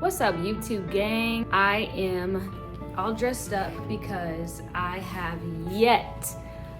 What's up, YouTube gang? I am all dressed up because I have yet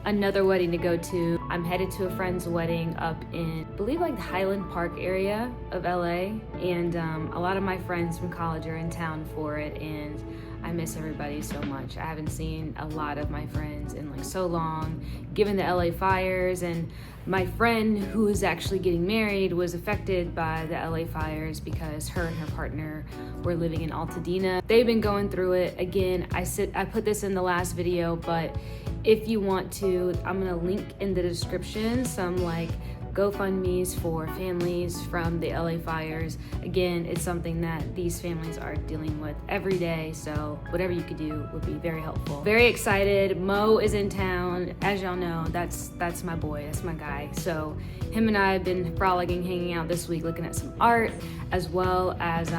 another wedding to go to. I'm headed to a friend's wedding up in, I believe, like the Highland Park area of LA, and a lot of my friends from college are in town for it, and I miss everybody so much. I haven't seen a lot of my friends in like so long, given the LA fires, and my friend who is actually getting married was affected by the LA fires because her and her partner were living in Altadena. They've been going through it. Again, I put this in the last video, but if you want to, I'm gonna link in the description some like GoFundMes for families from the LA fires. Again, it's something that these families are dealing with every day, so whatever you could do would be very helpful. Very excited. Mo is in town. As y'all know, that's my boy, that's my guy. So him and I have been frolicking, hanging out this week, looking at some art, as well as,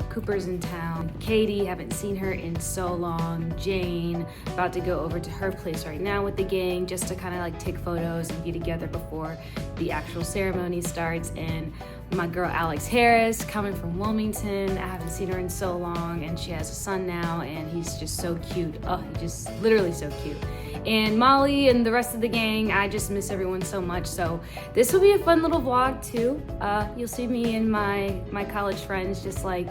Cooper's in town. Katie, haven't seen her in so long. Jane, about to go over to her place right now with the gang just to kind of like take photos and be together before the actual ceremony starts. And my girl Alex Harris coming from Wilmington. I haven't seen her in so long, and she has a son now, and he's just so cute. Oh, he's just literally so cute. And Molly and the rest of the gang, I just miss everyone so much. So this will be a fun little vlog too. You'll see me and my college friends just like,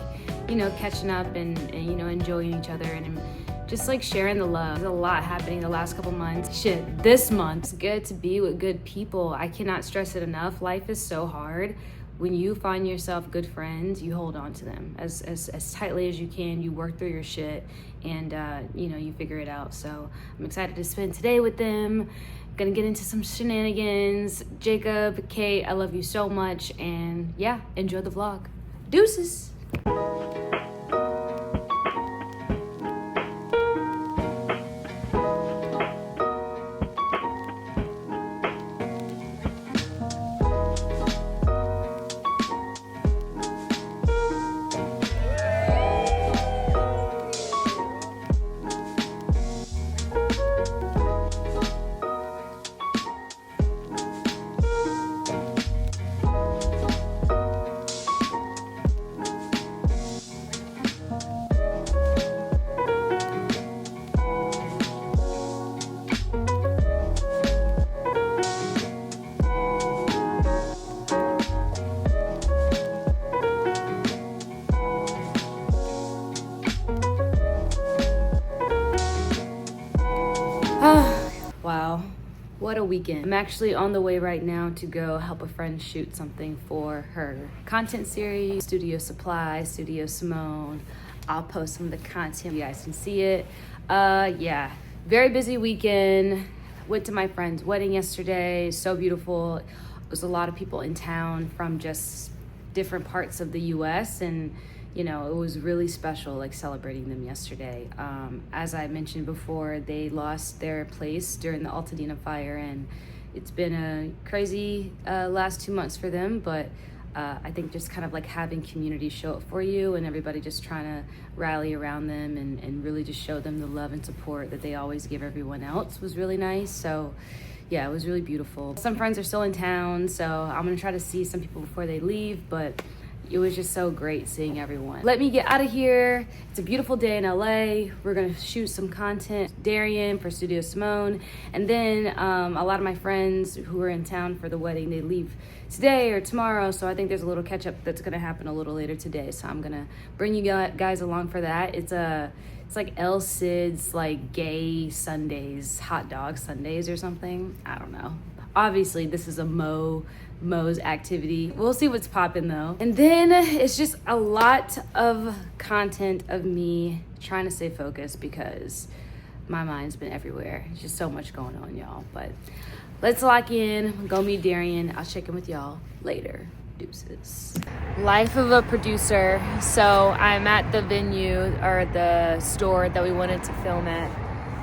catching up and enjoying each other and just like sharing the love. There's a lot happening the last couple months. Shit, this month. It's good to be with good people. I cannot stress it enough. Life is so hard. When you find yourself good friends, you hold on to them as tightly as you can. You work through your shit and you figure it out. So I'm excited to spend today with them. Gonna get into some shenanigans. Jacob, Kate, I love you so much, and yeah, enjoy the vlog. Deuces. Wow, what a weekend. I'm actually on the way right now to go help a friend shoot something for her content series, Studio Supply, Studio Simone. I'll post some of the content, you guys can see it. Yeah, very busy weekend. Went to my friend's wedding yesterday, so beautiful. It was a lot of people in town from just different parts of the US, and it was really special, like celebrating them yesterday. As I mentioned before, they lost their place during the Altadena fire, and it's been a crazy last 2 months for them, but I think just kind of like having community show up for you and everybody just trying to rally around them and really just show them the love and support that they always give everyone else was really nice. So yeah, it was really beautiful. Some friends are still in town, so I'm gonna try to see some people before they leave, but it was just so great seeing everyone. Let me get out of here. It's a beautiful day in LA. We're gonna shoot some content, Darian for Studio Simone, and then a lot of my friends who are in town for the wedding, they leave today or tomorrow, so I think there's a little catch up that's gonna happen a little later today, so I'm gonna bring you guys along for that. It's like El Cid's like gay Sundays, hot dog Sundays or something. I don't know. Obviously, this is a Mo's activity. We'll see what's popping though. And then it's just a lot of content of me trying to stay focused because my mind's been everywhere. It's just so much going on, y'all. But let's lock in, go meet Darian. I'll check in with y'all later. Deuces. Life of a producer. So I'm at the venue or the store that we wanted to film at,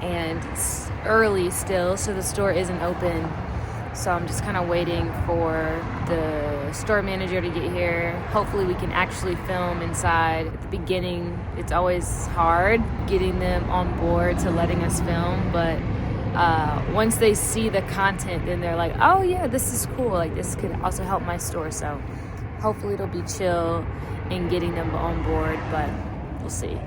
and it's early still, so the store isn't open. So I'm just kind of waiting for the store manager to get here. Hopefully we can actually film inside. At the beginning, it's always hard getting them on board to letting us film, but once they see the content, then they're like, oh yeah, this is cool. Like this could also help my store. So Hopefully it'll be chill in getting them on board, but we'll see.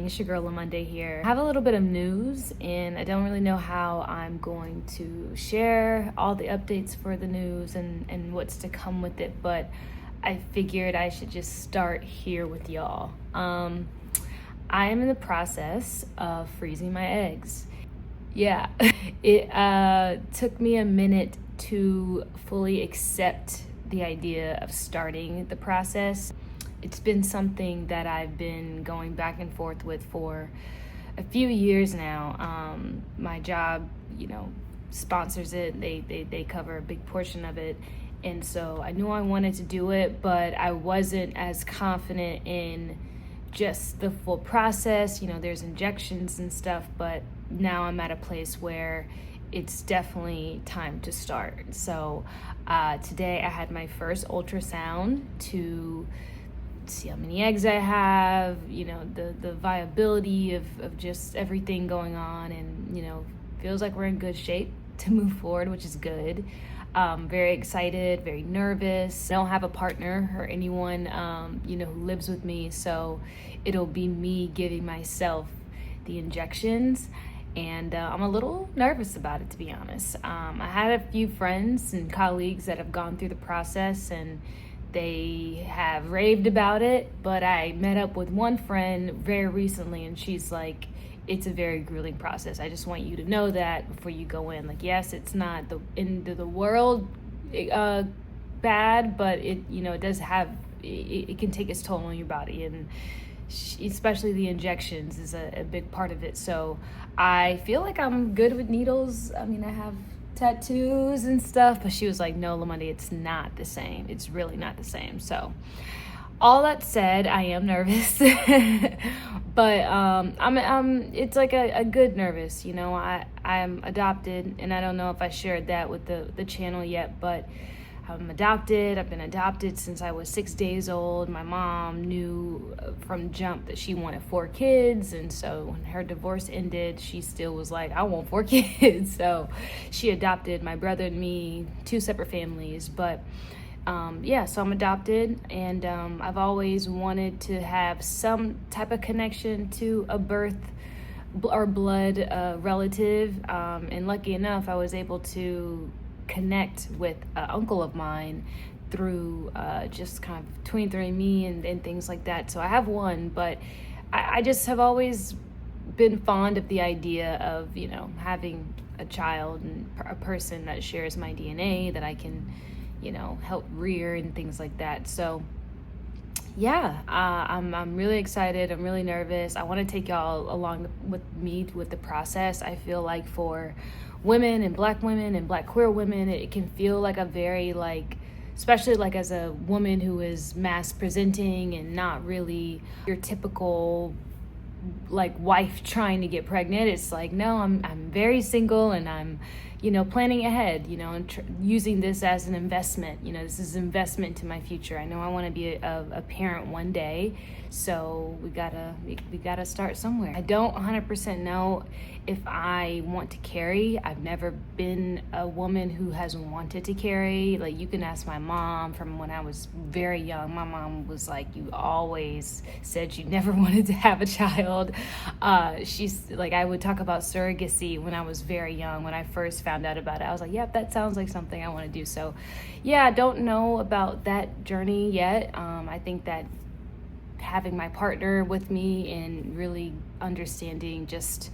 It's your girl LaMonday here. I have a little bit of news and I don't really know how I'm going to share all the updates for the news and what's to come with it, but I figured I should just start here with y'all. I am in the process of freezing my eggs. Yeah, it took me a minute to fully accept the idea of starting the process. It's been something that I've been going back and forth with for a few years now. My job, sponsors it. They cover a big portion of it. And so I knew I wanted to do it, but I wasn't as confident in just the full process. There's injections and stuff, but now I'm at a place where it's definitely time to start. So today I had my first ultrasound to see how many eggs I have, the viability of just everything going on, and feels like we're in good shape to move forward, which is good. Very excited, very nervous. I don't have a partner or anyone who lives with me, so it'll be me giving myself the injections, and I'm a little nervous about it, to be honest. I had a few friends and colleagues that have gone through the process, and they have raved about it, but I met up with one friend very recently and she's like, it's a very grueling process. I just want you to know that before you go in. Like, yes, it's not the end of the world bad, but it does have, it can take its toll on your body, and especially the injections is a big part of it. So I feel like I'm good with needles. I have tattoos and stuff, but she was like, no, LaMonday, it's not the same. It's really not the same. So all that said, I am nervous, but I'm it's like a good nervous. I'm adopted, and I don't know if I shared that with the channel yet, but I'm adopted. I've been adopted since I was 6 days old. My mom knew from jump that she wanted 4 kids, and so when her divorce ended, she still was like, I want 4 kids. So she adopted my brother and me, 2 separate families. But so I'm adopted, and I've always wanted to have some type of connection to a birth or blood relative, and lucky enough, I was able to connect with an uncle of mine through just kind of 23andMe and things like that. So I have one, but I just have always been fond of the idea of having a child and a person that shares my DNA that I can help rear and things like that. So yeah, I'm really excited. I'm really nervous. I want to take y'all along with me with the process. I feel like for women and black queer women, it can feel like a very especially as a woman who is mass presenting and not really your typical wife trying to get pregnant. It's like, no, I'm very single, and I'm planning ahead, and using this as an investment. This is an investment to my future. I know I want to be a parent one day, so we gotta start somewhere. I don't 100% know if I want to carry. I've never been a woman who has wanted to carry. You can ask my mom from when I was very young. My mom was like, you always said you never wanted to have a child. She's like, I would talk about surrogacy when I was very young. When I first found out about it, I was like, yep, that sounds like something I want to do. So yeah, I don't know about that journey yet. I think that having my partner with me and really understanding just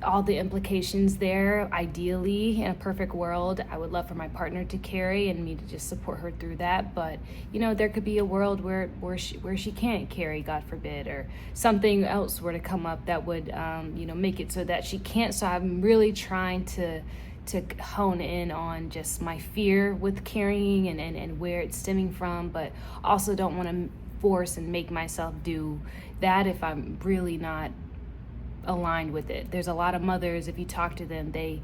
all the implications there. Ideally, in a perfect world, I would love for my partner to carry and me to just support her through that. But there could be a world where she can't carry, God forbid, or something else were to come up that would make it so that she can't. So I'm really trying to hone in on just my fear with carrying and where it's stemming from, but also don't want to force and make myself do that if I'm really not aligned with it. There's a lot of mothers, if you talk to them, they've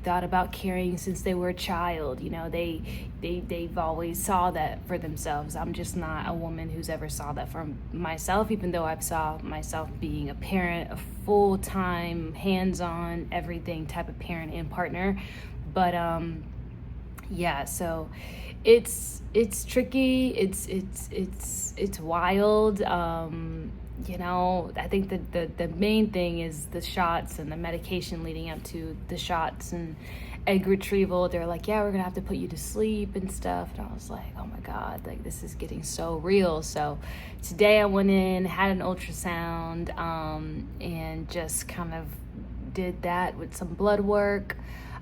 thought about carrying since they were a child. You know, they've always saw that for themselves. I'm just not a woman who's ever saw that for myself, even though I've saw myself being a parent, a full-time, hands-on, everything type of parent and partner. But yeah, so it's tricky, it's wild. You know, I think the main thing is the shots and the medication leading up to the shots and egg retrieval. They're like, yeah, we're gonna have to put you to sleep and stuff. And I was like, oh my God, like this is getting so real. So today I went in, had an ultrasound, and just kind of did that with some blood work.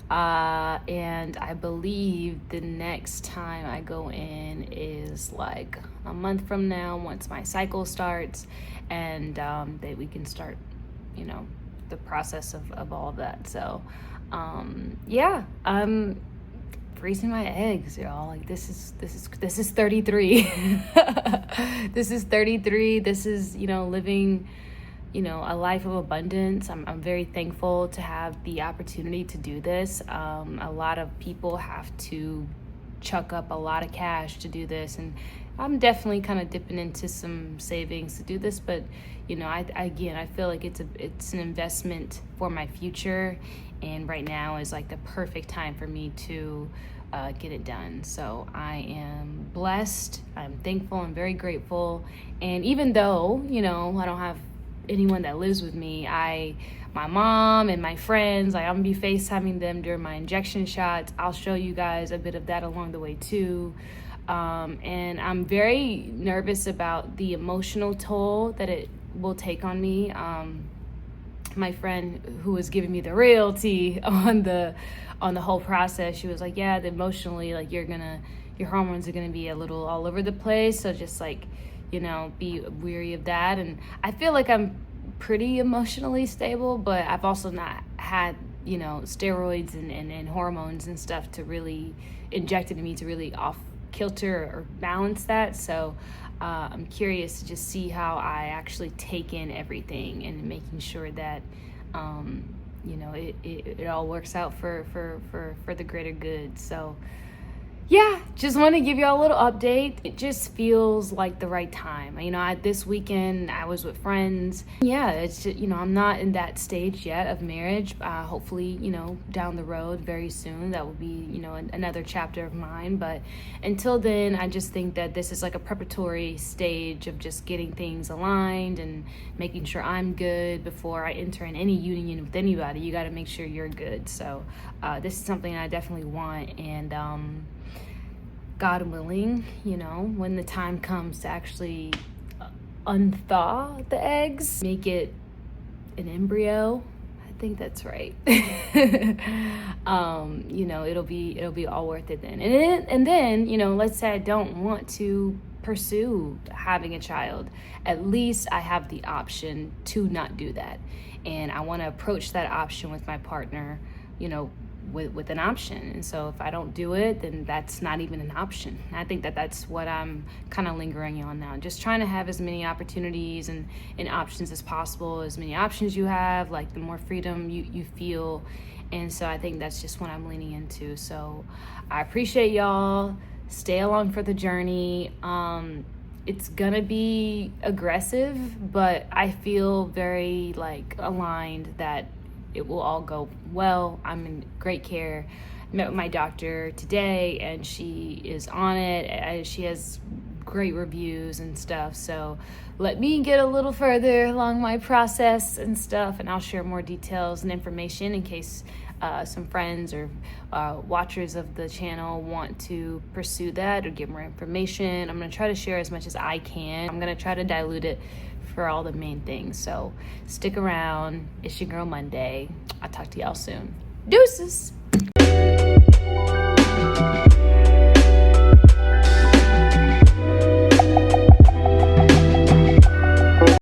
And I believe the next time I go in is like a month from now, once my cycle starts, and that we can start, you know, the process of all of that. So yeah, I'm freezing my eggs, y'all. Like this is 33. This is 33. This is, you know, living, you know, a life of abundance. I'm very thankful to have the opportunity to do this. A lot of people have to chuck up a lot of cash to do this, and I'm definitely kind of dipping into some savings to do this. But you know, I feel like it's an investment for my future, and right now is like the perfect time for me to get it done. So I am blessed. I'm thankful. I'm very grateful. And even though, you know, I don't have anyone that lives with me, my mom and my friends, like I'm gonna be FaceTiming them during my injection shots. I'll show you guys a bit of that along the way too. And I'm very nervous about the emotional toll that it will take on me. My friend who was giving me the real tea on the whole process, she was like, yeah, emotionally, like your hormones are gonna be a little all over the place. So just like, you know, be weary of that. And I feel like I'm pretty emotionally stable, but I've also not had, you know, steroids and hormones and stuff to really injected in me to really off kilter or balance that. So I'm curious to just see how I actually take in everything and making sure that you know, it all works out for the greater good. So yeah, just want to give y'all a little update. It just feels like the right time. You know, this weekend I was with friends. Yeah, it's just, you know, I'm not in that stage yet of marriage. Hopefully, you know, down the road very soon, that will be, you know, another chapter of mine. But until then, I just think that this is like a preparatory stage of just getting things aligned and making sure I'm good before I enter in any union with anybody. You got to make sure you're good. So this is something I definitely want, and God willing, you know, when the time comes to actually unthaw the eggs, make it an embryo, I think that's right. You know, it'll be all worth it then. And then, you know, let's say I don't want to pursue having a child, at least I have the option to not do that. And I want to approach that option with my partner, you know, with an option. And so if I don't do it, then that's not even an option. I think that's what I'm kind of lingering on now, just trying to have as many opportunities and options as possible. As many options you have, like the more freedom you feel. And so I think that's just what I'm leaning into. So I appreciate y'all. Stay along for the journey. It's gonna be aggressive, but I feel very like aligned that it will all go well. I'm in great care. I met with my doctor today, and she is on it. She has great reviews and stuff. So let me get a little further along my process and stuff, and I'll share more details and information in case some friends or watchers of the channel want to pursue that or get more information. I'm going to try to share as much as I can. I'm going to try to dilute it for all the main things. So stick around. It's your girl Monday. I'll talk to y'all soon. Deuces.